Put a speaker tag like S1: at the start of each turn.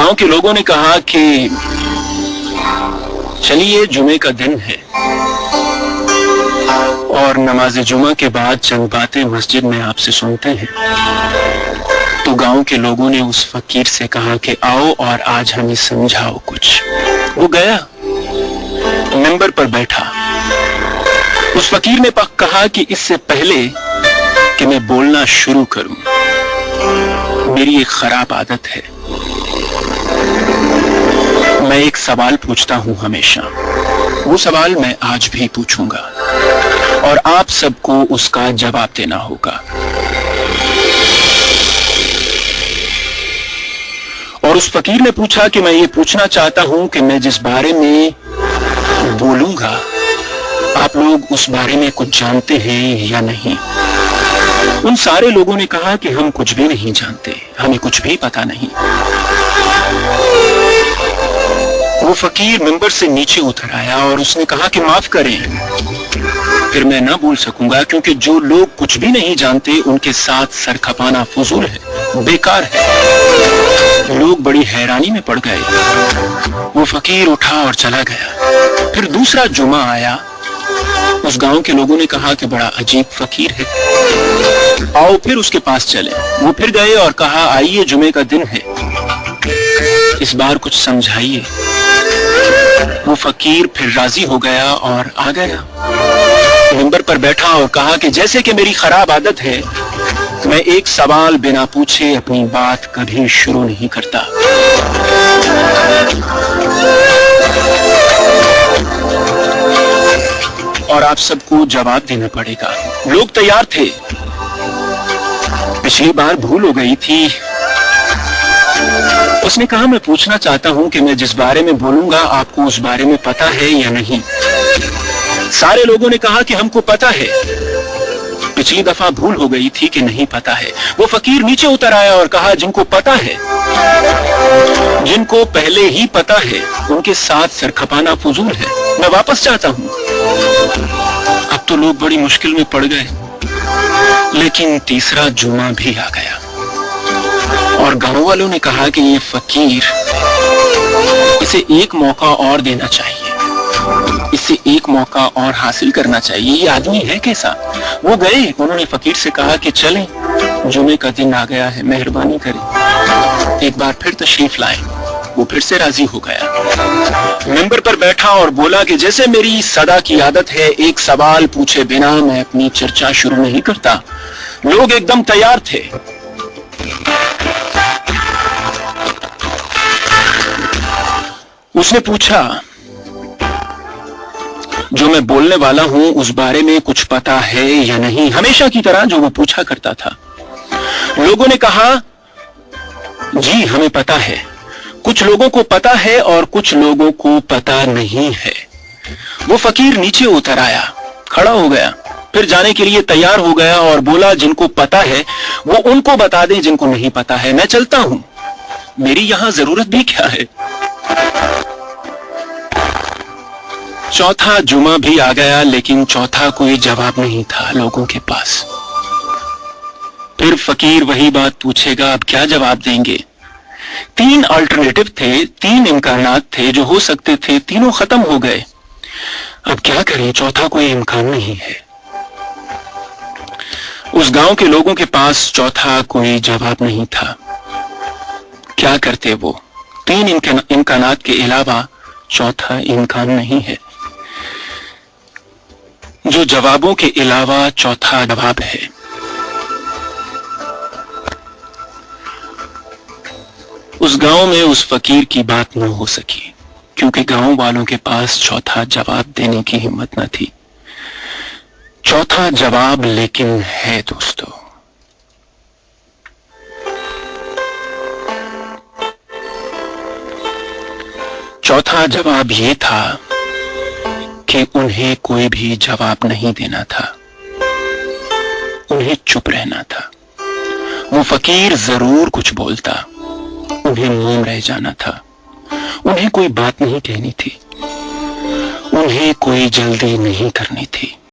S1: गांव के लोगों ने कहा कि चलिए जुमे का दिन है और नमाज जुमा के बाद चंद बातें मस्जिद में आपसे सुनते हैं। तो गांव के लोगों ने उस फकीर से कहा कि आओ और आज हमें समझाओ कुछ। वो गया, मिंबर पर बैठा। उस फकीर ने कहा कि इससे पहले कि मैं बोलना शुरू करूं, मेरी एक खराब आदत है, मैं एक सवाल पूछता हूं हमेशा। वो सवाल मैं आज भी पूछूंगा और आप सबको उसका जवाब देना होगा। और उस फकीर ने पूछा कि मैं ये पूछना चाहता हूं कि मैं जिस बारे में बोलूंगा आप लोग उस बारे में कुछ जानते हैं या नहीं। उन सारे लोगों ने कहा कि हम कुछ भी नहीं जानते, हमें कुछ भी पता नहीं। वो फकीर मिंबर से नीचे उतर आया और उसने कहा कि माफ करें, फिर मैं ना बोल सकूंगा, क्योंकि जो लोग कुछ भी नहीं जानते उनके साथ सर खपाना फजूल है, बेकार है। लोग बड़ी हैरानी में पड़ गए। वो फकीर उठा और चला गया। फिर दूसरा जुमा आया। उस गांव के लोगों ने कहा कि बड़ा अजीब फकीर है, आओ फिर उसके पास चले। वो फिर गए और कहा आइए जुमे का दिन है, इस बार कुछ समझाइए। वो फकीर फिर राजी हो गया और आ गया, मिंबर पर बैठा और कहा कि जैसे कि मेरी खराब आदत है, मैं एक सवाल बिना पूछे अपनी बात कभी शुरू नहीं करता। और आप सबको जवाब देना पड़ेगा। लोग तैयार थे। पिछली बार भूल हो गई थी। उसने कहा मैं पूछना चाहता हूं कि मैं जिस बारे में बोलूंगा आपको उस बारे में पता है या नहीं। सारे लोगों ने कहा कि हमको पता है। पिछली दफा भूल हो गई थी कि नहीं पता है। वो फकीर नीचे उतर आया और कहा जिनको पता है, जिनको पहले ही पता है, उनके साथ सर खपाना फजूल है, मैं वापस चाहता हूं। अब तो लोग बड़ी मुश्किल में पड़ गए। लेकिन तीसरा जुमा भी आ गया और गांव वालों ने कहा कि ये फकीर, इसे एक मौका और देना चाहिए, इसे एक मौका और हासिल करना चाहिए। ये आदमी है कैसा? वो गए, उन्होंने फकीर से कहा कि चलें, जुमे का दिन आ गया है, मेहरबानी करें, एक बार फिर तशरीफ लाएं। वो फिर से राजी हो गया, मिंबर पर बैठा और बोला कि जैसे मेरी सदा की आदत है, एक सवाल पूछे बिना मैं अपनी चर्चा शुरू नहीं करता। लोग एकदम तैयार थे। उसने पूछा जो मैं बोलने वाला हूं उस बारे में कुछ पता है या नहीं, हमेशा की तरह जो वो पूछा करता था। लोगों ने कहा जी हमें पता है। कुछ लोगों को पता है और कुछ लोगों को पता नहीं है। वो फकीर नीचे उतर आया, खड़ा हो गया, फिर जाने के लिए तैयार हो गया और बोला जिनको पता है वो उनको बता दें, जिनको नहीं पता है मैं चलता हूं, मेरी यहां जरूरत भी क्या है। चौथा जुमा भी आ गया, लेकिन चौथा कोई जवाब नहीं था लोगों के पास। फिर फकीर वही बात पूछेगा, अब क्या जवाब देंगे। तीन अल्टरनेटिव थे, तीन इम्कानात थे जो हो सकते थे, तीनों खत्म हो गए। अब क्या करें, चौथा कोई इम्कान नहीं है। उस गांव के लोगों के पास चौथा कोई जवाब नहीं था। क्या करते वो? तीन इम्कानात के अलावा चौथा इम्कान नहीं है। जो जवाबों के अलावा चौथा जवाब है। उस गांव में उस फकीर की बात न हो सकी, क्योंकि गांव वालों के पास चौथा जवाब देने की हिम्मत न थी। चौथा जवाब लेकिन है दोस्तों। चौथा जवाब ये था कि उन्हें कोई भी जवाब नहीं देना था, उन्हें चुप रहना था। वो फकीर जरूर कुछ बोलता, उन्हें मौन रह जाना था। उन्हें कोई बात नहीं कहनी थी, उन्हें कोई जल्दी नहीं करनी थी।